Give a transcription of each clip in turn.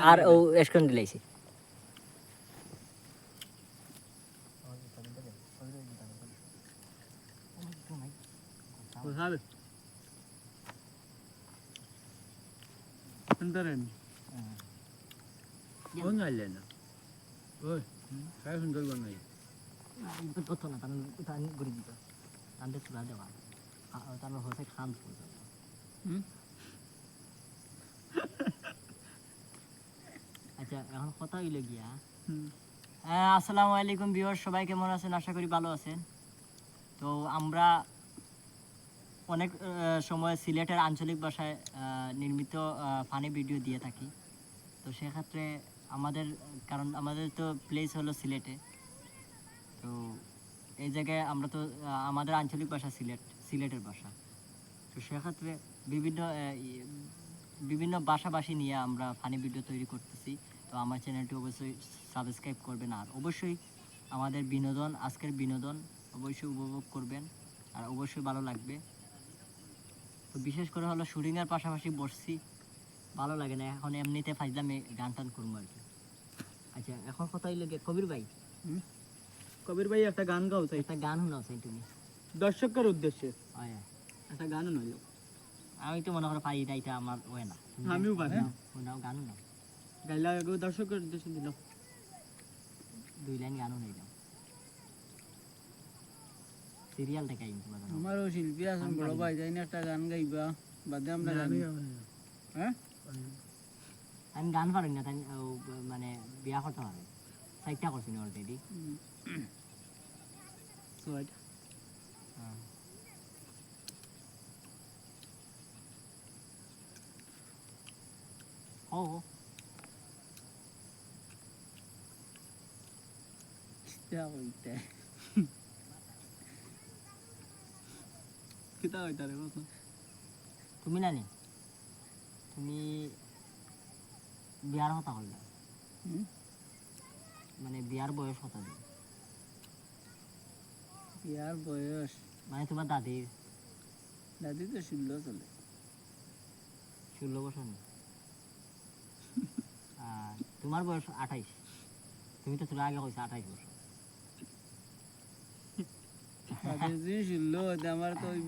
আর ও এসকন দিলাইছে সাবে সুন্দরন কোন আইলে না ওই কাই সুন্দর বানাই তো না তান গরি দিত তানতে চুলা দেওয়া তার হচ্ছে খান আচ্ছা এখন কথা হইলো গিয়া আসসালামু আলাইকুম ভিউয়ার, সবাই কেমন আছেন? আশা করি ভালো আছেন। তো আমরা অনেক সময় সিলেটের আঞ্চলিক ভাষায় নির্মিত ফানি ভিডিও দিয়ে থাকি। তো সেক্ষেত্রে কারণ আমাদের তো প্লেস হলো সিলেটে, তো এই জায়গায় আমরা তো আমাদের আঞ্চলিক ভাষা সিলেটের ভাষা। তো সেক্ষেত্রে বিভিন্ন ভাষাভাষী নিয়ে আমরা ফানি ভিডিও তৈরি করতেছি। তো আমার চ্যানেলটি অবশ্যই সাবস্ক্রাইব করবেন, আর অবশ্যই আমাদের আজকের বিনোদন অবশ্যই উপভোগ করবেন, আর অবশ্যই ভালো লাগবে। তো বিশেষ করে হলো শুটিংয়ের পাশাপাশি বসছি, ভালো লাগে না, এখন এমনিতে ফাইজলামে গান টান করবো আর কি। আচ্ছা এখন কথা হইলো গিয়ে কবির ভাই একটা গান গাও চাই, একটা গান শোনাও চাই তুমি দর্শকের উদ্দেশ্যে। হয় একটা গান নইল, আমি তো মনে করো পারি না, এটা আমার ওয়ে না। আমিও পারি শোনাও গান না, গাইলা দর্শকের উদ্দেশ্যে দিল 2 লাইন গানও নেই দাও, সিরিয়াল দেখাই তোমার। আমারও শিল্পী আছেন বড় ভাই, যাই না একটা গান গাইবা বাদে আমরা গান। হ্যাঁ আমি গান পারি না, তাই মানে বিয়া করতে পারি, 4টা করছি না অলরেডি। ও তুমি নানি তুমি বিয়ার কথা করলে, মানে বিয়ার বয়স কত দিন? বিয়ার বয়স মানে তোমার দাদি তো 16 চলে। 16 বছর না? আর তোমার বয়স 28, তুমি তো তোলা আগে কইছো 28 বছর। আমার তো 18।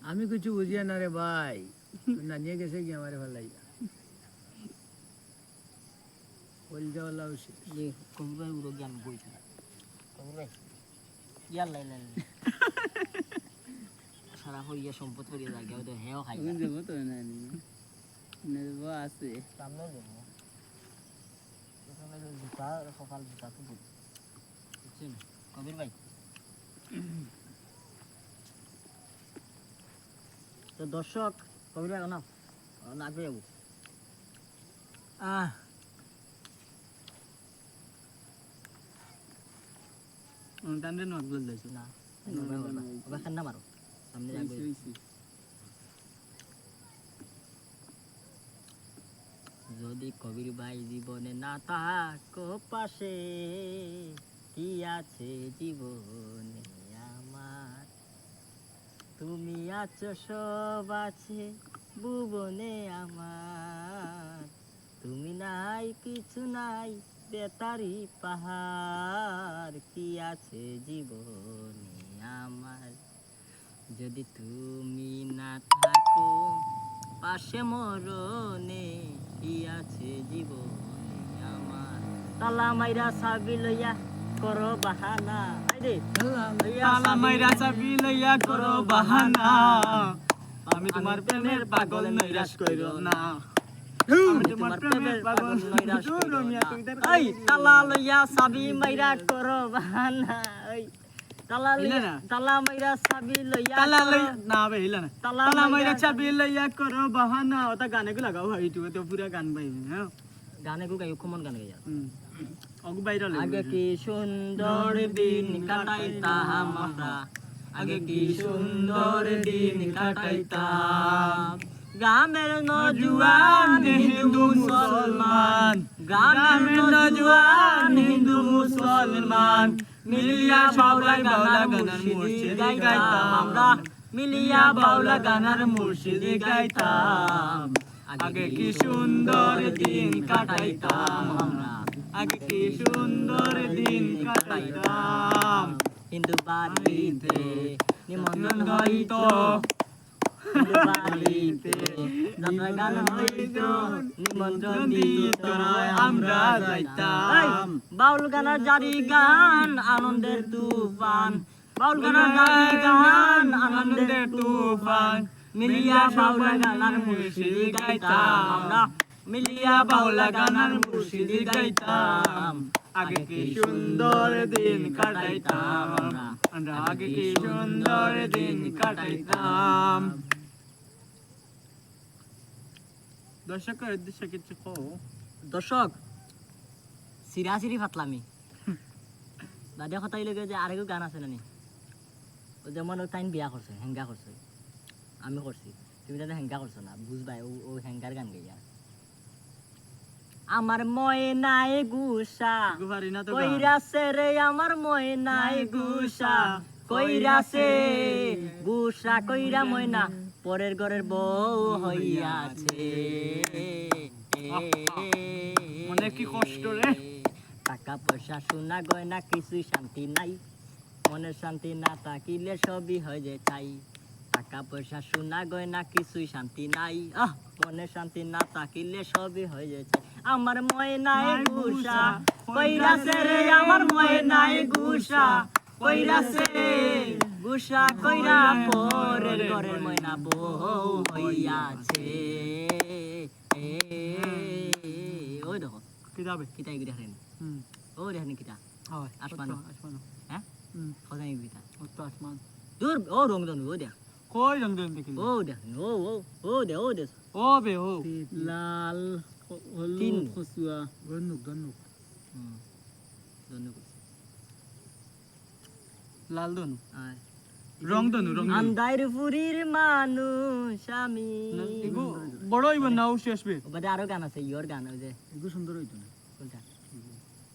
আমি কিছু বুঝিয়া না রে ভাই, নানিয়ে গেছে কি আমার ভালো লাগে বল যাওয়ালা কবিবার উড়ো জ্ঞান বইছি ইয়ার লাই সারা হইয়া সম্পদ করিয়া জায়গা ওদের হেও খাই যাবো তো না আছে সামনে যাবো জুতা সকাল জুতা তো বুঝছেন কবির ভাই। তো দর্শক কবির ভাই না নাচবে যাবো টান্ডে নক বল দিছ না ওবা খান্না মারো সামনে যাবে। যদি কবির ভাই জীবনে না থাকো পাশে, কি আছে জীবনে আমার? তুমি আছো সব আছে ভুবনে আমার, তুমি নাই কিছু নাই বেতারি পাহাড়, কি আছে জীবনে আমার? যদি তুমি না থাকো পাশে মরণে, কি আছে জীবনে আমার? তালা মাইরা চাবি লইয়া করো বাহানা, তালা মাইরা চাবি লইয়া করো বাহানা, আমি তোমার প্রেমের পাগল নৈরাশ কইরো না, আমি তোমার প্রেমের পাগল নৈরাশ কইরো না। এই তালা লইয়া চাবি মাইরা করো বাহানা, এই তালা মাইরা চাবি লইয়া তালা লইয়া না বে হিলা না, তালা মাইরা চাবি লইয়া করো বাহানা। ওটা গানে গো লাগাও ভাই, ইউটিউবে তো পুরা গান পাইবে। হ্যাঁ গানে গো গাইও, কমন গান গাইয়া। অগু বাইরে আগে কি সুন্দর দিন কাটাইতাম আমরা, আগে কি সুন্দর দিন কাটাইতাম, গ্রামের নজওয়ান হিন্দু মুসলমান, গ্রামের নজওয়ান গান মিলিয়া বাউলা গানার মুর্শিদি গাইতাম আমরা মিলিয়া বাউলা গানার মুর্শিদি গাইতাম আগে কি সুন্দর দিন কাটাইতাম আমরা আগে কি সুন্দর দিন কাটাইতাম হিন্দু বাড়িতে নিমন্ত্রণ হইতো হিন্দু বাড়িতে যাত্রা গান হইতো নিমন্ত্রণ দিত আমরা যাইতাম বাউল গানার জারি গান আনন্দের তুফান বাউল গানার জারি গান আনন্দের তুফান মিলিয়া বাউলা গানার মুর্শিদি গাইতাম আমরা মিলিয়া বাউলা গানার মুর্শিদি গাইতাম আগে কি সুন্দর দিন কাটাইতাম আমরা আগে কি সুন্দর দিন কাটাইতাম দর্শকের উদ্দেশ্যে কিছু কও দর্শক সিরাসিরি ফাতলামি বাদে কথা লগে যে আরেকও গান আছে নানি ও যেমন ও তাইন বিয়া করছে হেঙ্গা করছে আমি করছি তুমি তাতে হেঙ্গা করছো না বুঝবাই ও হেঙ্গার গান গাইয়া আমার ময়নায় গুসা গুহারি না তো কইরাছে রে আমার ময়নায় গুসা কইরাছে গুসা কইরা ময়না পরের ঘরের বউ হইয়াছে মনে কি কষ্ট রে টাকা পয়সা সোনা গয়না কিছুই শান্তি নাই মনের শান্তি না থাকিলে সবই হয় যে চাই টাকা পয়সা সোনা গয়না কিছুই শান্তি নাই মনের শান্তি না থাকিলে সবই হয় যে চাই আমার ময়নায় গুসা কইরাছে রে আমার ময়নায় গুসা কইরাছে গুসা কইরা পরের ঘরের ময়না বউ হইয়াছে ওই দেখো কি যাবে কিতা এগুলি দেখেন ও দেখেন কিতা হয় আসমান আসমান হ্যাঁ কথা এগুলিটা তো আসমান দূর ও রংধনু ও দেখ কই রং দেন দেখি ও দেখ ও দে ও দে ও বে ও লাল তিন। হলুদ খসুয়া গন্নুক গন্নুক ধনু লাল দনু আয় রং দনু রং দনু আন্দাইর পুরীর মানুষ আমি এগো বড় হইব না ও শেষ বে বাদে আরো গান আছে ইয়োর গান ওই যে এগুলো সুন্দর হইতো না কোনটা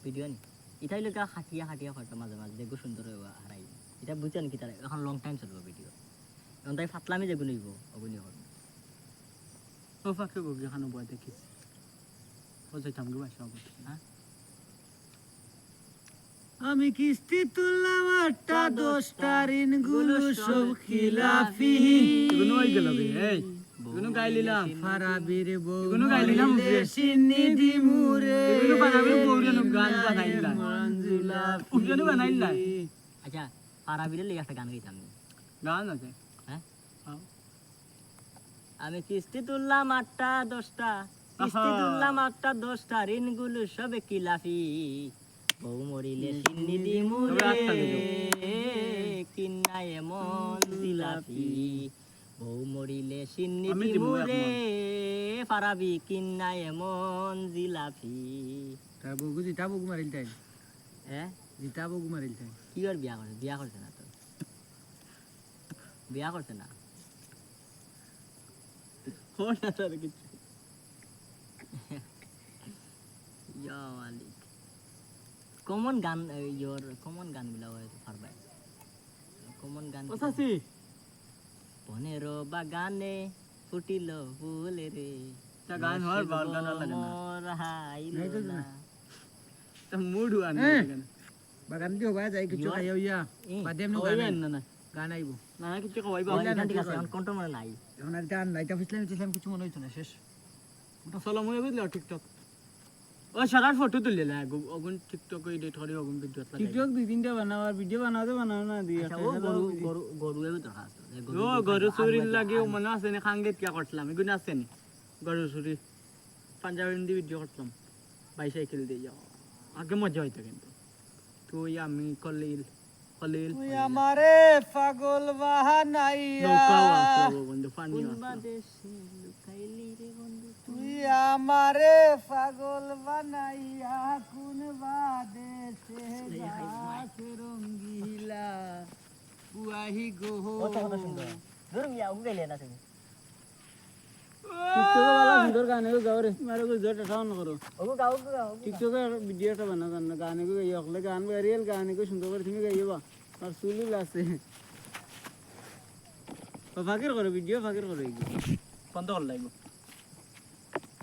ভিডিও নি ইটাই লোকা হাটিয়া হাটিয়া হয়তো মাঝে মাঝে দেখো সুন্দর হইব হারাই এটা বুঝছেন কি তার এখন লং টাইম চলবে ভিডিও এখন তাই ফাতলামি যেগুলো হইব ওগুলি হবে ও ফাকে গো খানো বয় দেখিস ও যাইতাম গো বাসা হ্যাঁ আমি কিস্তি তুললাম 8টা 10টা ঋণ গুলো সব খিলাফি এগুলো হই গেল বে এই এগুলো গাই লিলাম ফারাবির বউ এগুলো গাই লিলাম রে সিন্নি দিমুরে এগুলো বানাবে বউরেন গান বানাইলা মঞ্জুলা উজনে বানাইলা আচ্ছা পারাবিরে লেগে একটা গান গাইতাম আমি। গান আছে হ্যাঁ হ্যাঁ আমি কিস্তি তুললাম 8টা 10টা কিস্তি তুললাম 8টা 10টা ঋণগুলো সবে কিলাফি বউ মরিলে সিন্নি দিমুরে কিন্না এমন জিলাপি বউ মরিলে সিন্নি আমি দিমু দিমুরে পারাবি কিন্না এমন জিলাপি তাবো গুজি তাবো মারিল তাই হ্যাঁ জিতাবো মারিল তাই কি আর বিয়া করছে না তো বিয়া করছে না কোন আছে কিছু ইয়া মালিক কমন গান ইয়োর কমন গানগুলা হয়তো পারবে কমন গান ওসাসি বনেরো বাগানে ফুটিল ফুল রে তা গান হওয়ার বাউল গান লাগে না মোর হাইল নাই তো না। না। তা মুড আন গান বাগান দিও বা যাই কিছু খাইও ইয়া বাদেম নো গান কইবেন না না গান আইবো না কিছু কইবা ওই গান ঠিক আছে এখন কন্ট্রোল মনে নাই এখন আর গান নাইটা ফিসলাম কিছু মনে হইতো না শেষ চলো মুই বুঝলি টিকটক ও সারার ফটো তুললে অগুন টিকটক এডিট করে অগুন ভিডিও টিকটক 2-3টা বানাও আর ভিডিও বানাও না দিয়ে আচ্ছা, ও গরু এর দরকার আছে যে ও গরু চুরির লাগে মনে আছে না খাঙ্গেত কিয়া করছিলাম এগুলো আছে নি গরু চুরি পাঞ্জাবি হিন্দি ভিডিও করতাম বাইসাইকেল দিয়ে আগে মজা হইতো কিন্তু তুই আমি কলিল তুই আমারে পাগল বাহানাইয়া নৌকাও আসলো বন্ধু পানি কোন আসলো বাদেশে লুকাইলি রে বন্ধু তুই আমারে পাগল বানাইয়া কোন বাদেশে যাস রঙ্গিলা বুয়াহি গো ও তো কত সুন্দর দূর মিয়া উগাইলে না তুমি টিকটকে ভালো সুন্দর গান গাও রে মারো গুজরাট সাউন করো ওগো গাও গাও টিকটকে ভিডিওটা বানা জান গান গাই হলে গান রিয়েল গান সুন্দর করে তুমি গাইবা আর সুলু আছে ফাকির করো ভিডিও ফাকির করো বন্ধ কর লাগবো